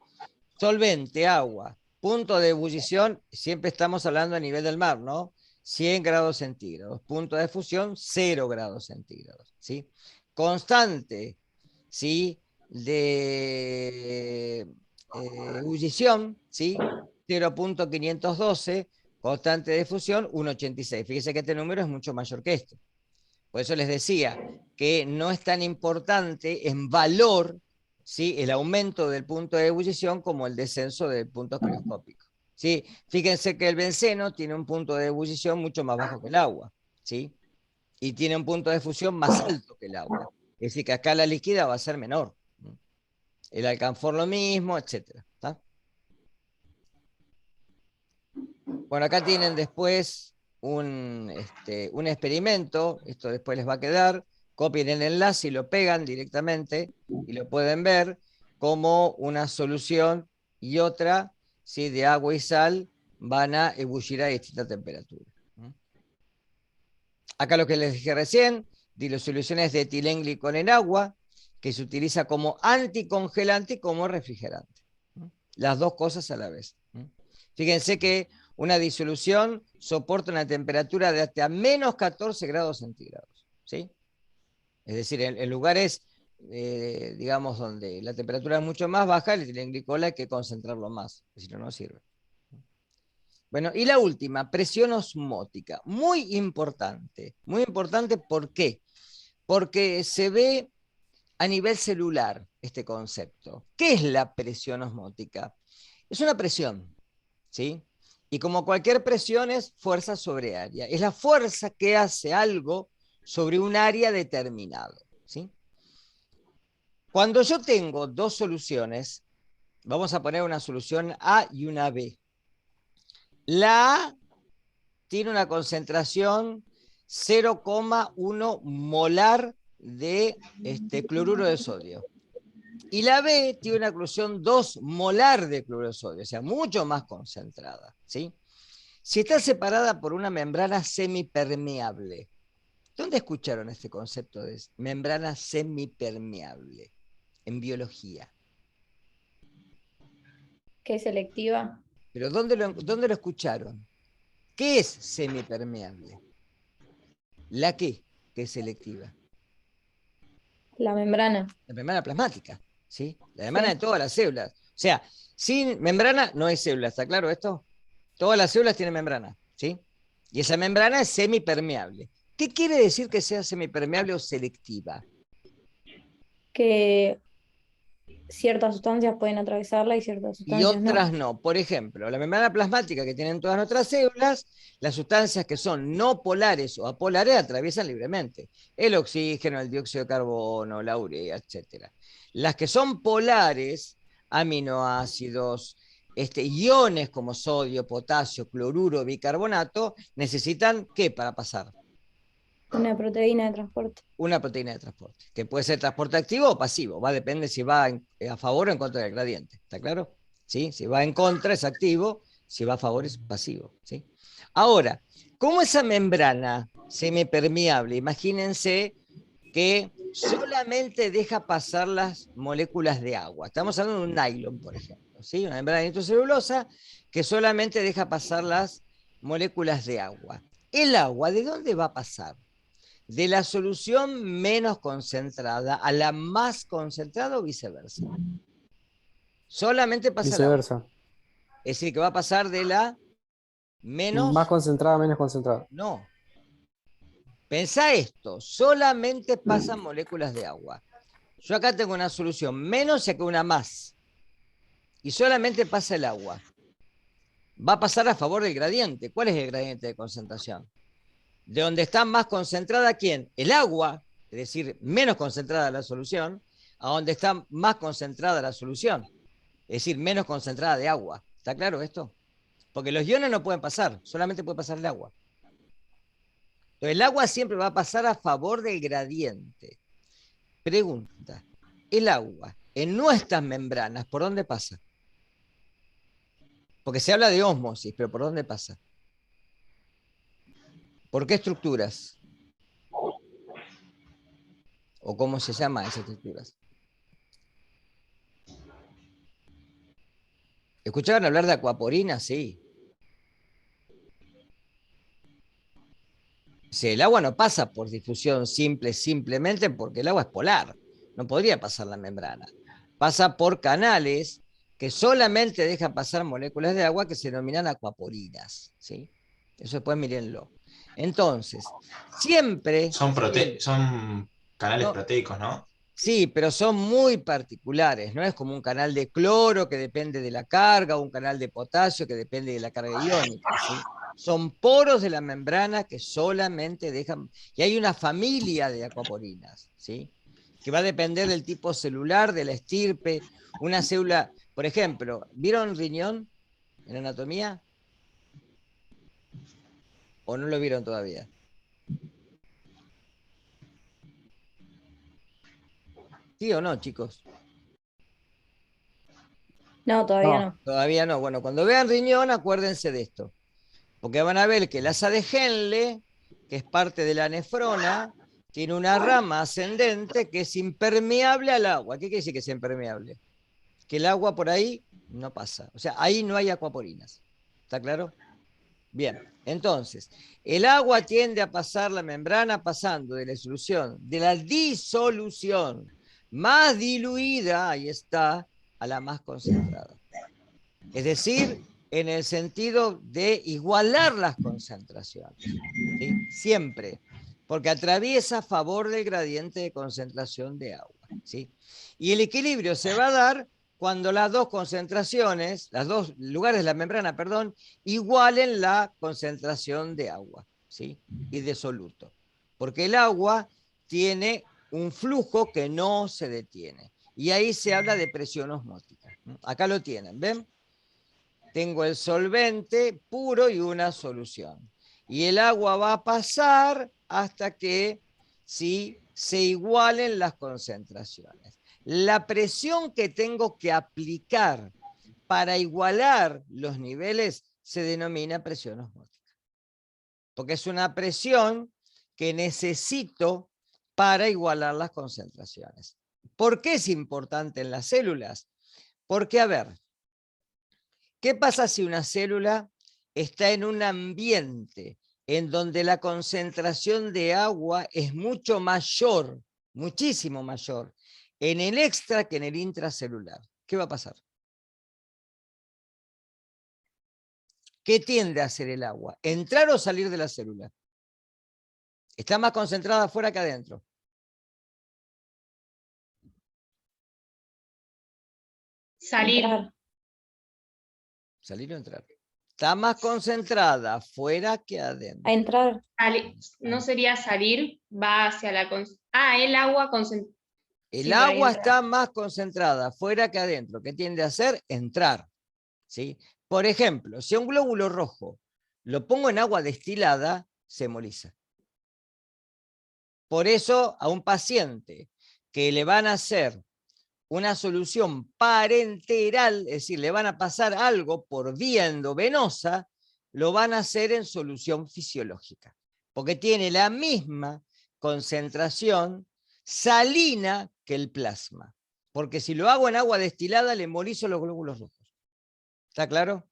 Speaker 1: solvente, agua, Punto de ebullición, siempre estamos hablando a nivel del mar, ¿no? 100 grados centígrados. Punto de fusión, 0 grados centígrados, ¿sí? Constante, ¿sí? De ebullición, ¿sí? 0.512, constante de fusión, 1.86. Fíjese que este número es mucho mayor que este. Por eso les decía que no es tan importante en valor, ¿sí?, el aumento del punto de ebullición como el descenso del punto crioscópico, ¿sí? Fíjense que el benceno tiene un punto de ebullición mucho más bajo que el agua, ¿sí? Y tiene un punto de fusión más alto que el agua. Es decir, que acá la líquida va a ser menor. El alcanfor lo mismo, etcétera. Bueno, acá tienen después un experimento, esto después les va a quedar, copien el enlace y lo pegan directamente y lo pueden ver como una solución y otra, ¿sí?, de agua y sal van a ebullir a distinta temperatura. Acá lo que les dije recién, disoluciones de etilenglicol en agua, que se utiliza como anticongelante y como refrigerante. Las dos cosas a la vez. Fíjense que una disolución soporta una temperatura de hasta menos 14 grados centígrados, ¿sí? Es decir, en lugares, digamos, donde la temperatura es mucho más baja, el etilenglicol hay que concentrarlo más, si no, no sirve. Bueno, y la última, presión osmótica. Muy importante. Muy importante, ¿por qué? Porque se ve a nivel celular este concepto. ¿Qué es la presión osmótica? Es una presión, ¿sí? Y como cualquier presión es fuerza sobre área. Es la fuerza que hace algo sobre un área determinado, ¿sí? Cuando yo tengo dos soluciones, vamos a poner una solución A y una B. La A tiene una concentración 0,1 molar de cloruro de sodio. Y la B tiene una oclusión 2 molar de cloruro de sodio, o sea, mucho más concentrada, ¿sí? Si está separada por una membrana semipermeable, ¿dónde escucharon este concepto de membrana semipermeable en biología?
Speaker 4: ¿Qué es selectiva?
Speaker 1: ¿Pero dónde lo escucharon? ¿Qué es semipermeable? ¿La qué? ¿Qué es selectiva?
Speaker 4: La membrana.
Speaker 1: La membrana plasmática, ¿sí? La membrana
Speaker 4: Sí.
Speaker 1: de todas las células. O sea, sin membrana no hay célula, ¿está claro esto? Todas las células tienen membrana, ¿sí? Y esa membrana es semipermeable. ¿Qué quiere decir que sea semipermeable o selectiva?
Speaker 4: Que ciertas sustancias pueden atravesarla y ciertas
Speaker 1: Y
Speaker 4: sustancias no.
Speaker 1: otras no. Por ejemplo, la membrana plasmática que tienen todas nuestras células, las sustancias que son no polares o apolares atraviesan libremente. El oxígeno, el dióxido de carbono, la urea, etc. Las que son polares, aminoácidos, iones como sodio, potasio, cloruro, bicarbonato, necesitan ¿qué para pasar?
Speaker 4: Una proteína de transporte.
Speaker 1: Una proteína de transporte, que puede ser transporte activo o pasivo, va a depender si va a favor o en contra del gradiente, ¿está claro? ¿Sí? Si va en contra es activo, si va a favor es pasivo, ¿sí? Ahora, ¿cómo esa membrana semipermeable? Imagínense que solamente deja pasar las moléculas de agua. Estamos hablando de un nylon, por ejemplo, ¿sí? Una membrana nitrocelulosa que solamente deja pasar las moléculas de agua. ¿El agua de dónde va a pasar? De la solución menos concentrada a la más concentrada o viceversa. Solamente pasa el agua.
Speaker 5: Viceversa.
Speaker 1: Es decir, que va a pasar de la
Speaker 5: Más
Speaker 1: menos,
Speaker 5: concentrada, menos concentrada.
Speaker 1: no. Pensá esto, solamente pasan moléculas de agua. Yo acá tengo una solución menos y acá una más. Y solamente pasa el agua. Va a pasar a favor del gradiente. ¿Cuál es el gradiente de concentración? De donde está más concentrada, ¿quién? El agua, es decir, menos concentrada la solución, a donde está más concentrada la solución, es decir, menos concentrada de agua. ¿Está claro esto? Porque los iones no pueden pasar, solamente puede pasar el agua. Entonces, el agua siempre va a pasar a favor del gradiente. Pregunta, el agua en nuestras membranas, ¿por dónde pasa? Porque se habla de ósmosis, pero ¿por dónde pasa? ¿Por qué estructuras? ¿O cómo se llaman esas estructuras? ¿Escucharon hablar de acuaporina? Sí. Si el agua no pasa por difusión simple, simplemente porque el agua es polar, no podría pasar la membrana. Pasa por canales que solamente dejan pasar moléculas de agua que se denominan acuaporinas, ¿sí? Eso después mírenlo. Entonces, siempre,
Speaker 6: Son canales
Speaker 1: no,
Speaker 6: proteicos, ¿no?
Speaker 1: sí, pero son muy particulares, no es como un canal de cloro que depende de la carga, o un canal de potasio que depende de la carga iónica, ¿sí? Son poros de la membrana que solamente dejan, y hay una familia de acuaporinas, ¿sí? Que va a depender del tipo celular, de la estirpe. Una célula, por ejemplo, ¿vieron riñón en anatomía? ¿O no lo vieron todavía? ¿Sí o no, chicos?
Speaker 4: No, todavía
Speaker 5: No,
Speaker 4: no.
Speaker 1: Todavía no. Bueno, cuando vean riñón, acuérdense de esto. Porque van a ver que el asa de Henle, que es parte de la nefrona, tiene una rama ascendente que es impermeable al agua. ¿Qué quiere decir que es impermeable? Que el agua por ahí no pasa. O sea, ahí no hay acuaporinas. ¿Está claro? Bien, entonces, el agua tiende a pasar la membrana pasando de la solución, de la disolución más diluida, ahí está, a la más concentrada. Es decir, en el sentido de igualar las concentraciones, ¿sí? Siempre, porque atraviesa a favor del gradiente de concentración de agua, ¿sí? Y el equilibrio se va a dar cuando las dos concentraciones, los dos lugares de la membrana, perdón, igualen la concentración de agua, ¿sí? Y de soluto. Porque el agua tiene un flujo que no se detiene. Y ahí se habla de presión osmótica. Acá lo tienen, ¿ven? Tengo el solvente puro y una solución. Y el agua va a pasar hasta que ¿sí? Se igualen las concentraciones. La presión que tengo que aplicar para igualar los niveles se denomina presión osmótica. Porque es una presión que necesito para igualar las concentraciones. ¿Por qué es importante en las células? Porque, a ver, ¿qué pasa si una célula está en un ambiente en donde la concentración de agua es mucho mayor, muchísimo mayor, en el extra que en el intracelular? ¿Qué va a pasar? ¿Qué tiende a hacer el agua? ¿Entrar o salir de la célula? Está más concentrada afuera que adentro.
Speaker 2: Salir.
Speaker 4: Entrar.
Speaker 1: Salir o entrar. Está más concentrada afuera que adentro.
Speaker 4: A entrar.
Speaker 2: No sería salir, va hacia la... el agua concentrada.
Speaker 1: El
Speaker 2: Sí, por ahí
Speaker 1: agua
Speaker 2: entrar.
Speaker 1: está más concentrada afuera que adentro. ¿Qué tiende a hacer? Entrar. ¿Sí? Por ejemplo, si a un glóbulo rojo lo pongo en agua destilada, se hemoliza. Por eso a un paciente que le van a hacer una solución parenteral, es decir, le van a pasar algo por vía endovenosa, lo van a hacer en solución fisiológica, porque tiene la misma concentración salina que el plasma. Porque si lo hago en agua destilada, le hemolizo los glóbulos rojos. ¿Está claro?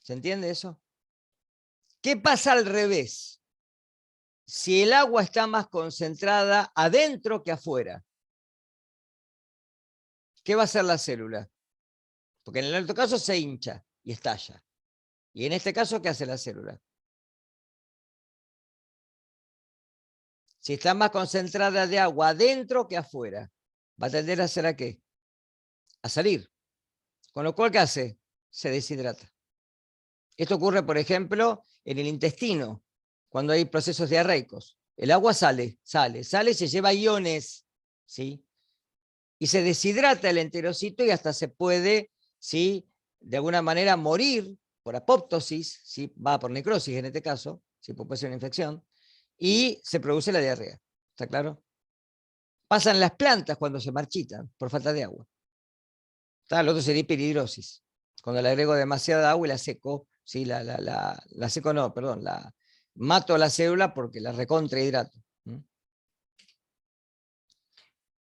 Speaker 1: ¿Se entiende eso? ¿Qué pasa al revés? Si el agua está más concentrada adentro que afuera, ¿qué va a hacer la célula? Porque en el otro caso se hincha y estalla. Y en este caso, ¿qué hace la célula? Si está más concentrada de agua adentro que afuera, va a tender a hacer ¿a qué? A salir. Con lo cual, ¿qué hace? Se deshidrata. Esto ocurre, por ejemplo, en el intestino, cuando hay procesos diarreicos. El agua sale, se lleva iones, ¿sí? Y se deshidrata el enterocito y hasta se puede, ¿sí? De alguna manera morir por apoptosis, ¿sí? Va por necrosis en este caso, ¿sí? Puede ser una infección, y se produce la diarrea. ¿Está claro? Pasan las plantas cuando se marchitan por falta de agua. Lo otro sería hiperhidrosis. Cuando le agrego demasiada agua y la seco, ¿sí? La seco no, perdón, mato a la célula porque la recontrahidrato.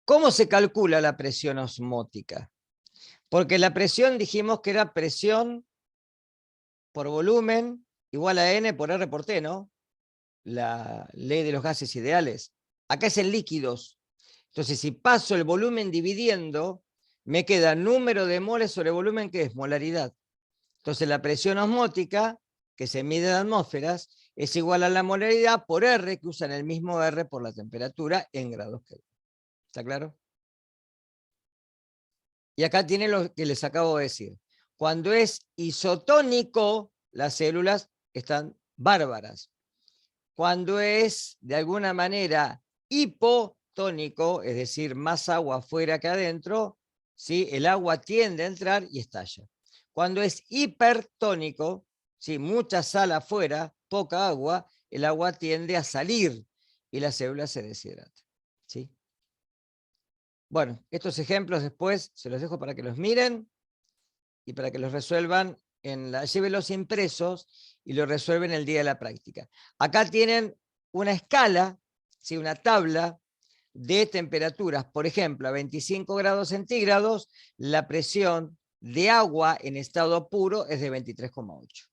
Speaker 1: ¿Cómo se calcula la presión osmótica? Porque la presión dijimos que era presión por volumen igual a N por R por T, ¿no? La ley de los gases ideales. Acá es en líquidos. Entonces, si paso el volumen dividiendo, me queda número de moles sobre volumen, que es molaridad. Entonces, la presión osmótica, que se mide en atmósferas, es igual a la molaridad por R, que usan el mismo R por la temperatura en grados Kelvin. ¿Está claro? Y acá tiene lo que les acabo de decir. Cuando es isotónico, las células están bárbaras. Cuando es, de alguna manera, hipotónico, es decir, más agua afuera que adentro, ¿sí? El agua tiende a entrar y estalla. Cuando es hipertónico, ¿sí? Mucha sal afuera, poca agua, el agua tiende a salir y la célula se deshidrata, ¿sí? Bueno, estos ejemplos después se los dejo para que los miren y para que los resuelvan, llévenlos impresos y lo resuelven el día de la práctica. Acá tienen una escala, ¿sí? Una tabla de temperaturas. Por ejemplo, a 25 grados centígrados, la presión de agua en estado puro es de 23,8.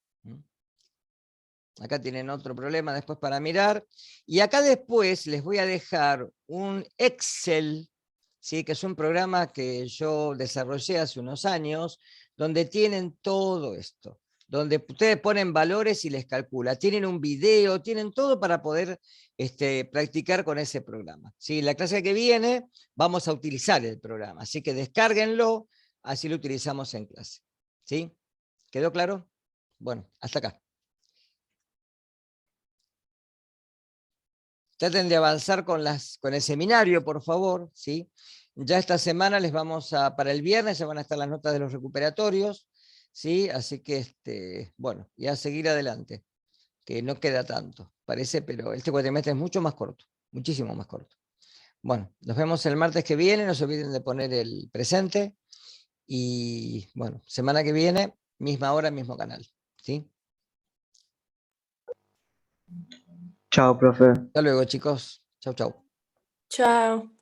Speaker 1: Acá tienen otro problema después para mirar. Y acá después les voy a dejar un Excel, ¿sí? Que es un programa que yo desarrollé hace unos años, donde tienen todo esto, donde ustedes ponen valores y les calcula. Tienen un video, tienen todo para poder practicar con ese programa, ¿sí? La clase que viene vamos a utilizar el programa, así que descárguenlo, así lo utilizamos en clase, ¿sí? ¿Quedó claro? Bueno, hasta acá. Traten de avanzar con el seminario, por favor, ¿sí? Ya esta semana para el viernes ya van a estar las notas de los recuperatorios, ¿sí? Así que, bueno, y a seguir adelante, que no queda tanto, parece, pero este cuatrimestre es mucho más corto, muchísimo más corto. Bueno, nos vemos el martes que viene, no se olviden de poner el presente, y bueno, semana que viene, misma hora, mismo canal, ¿sí?
Speaker 7: Chao, profe.
Speaker 1: Hasta luego, chicos. Chau, chau.
Speaker 8: Chao.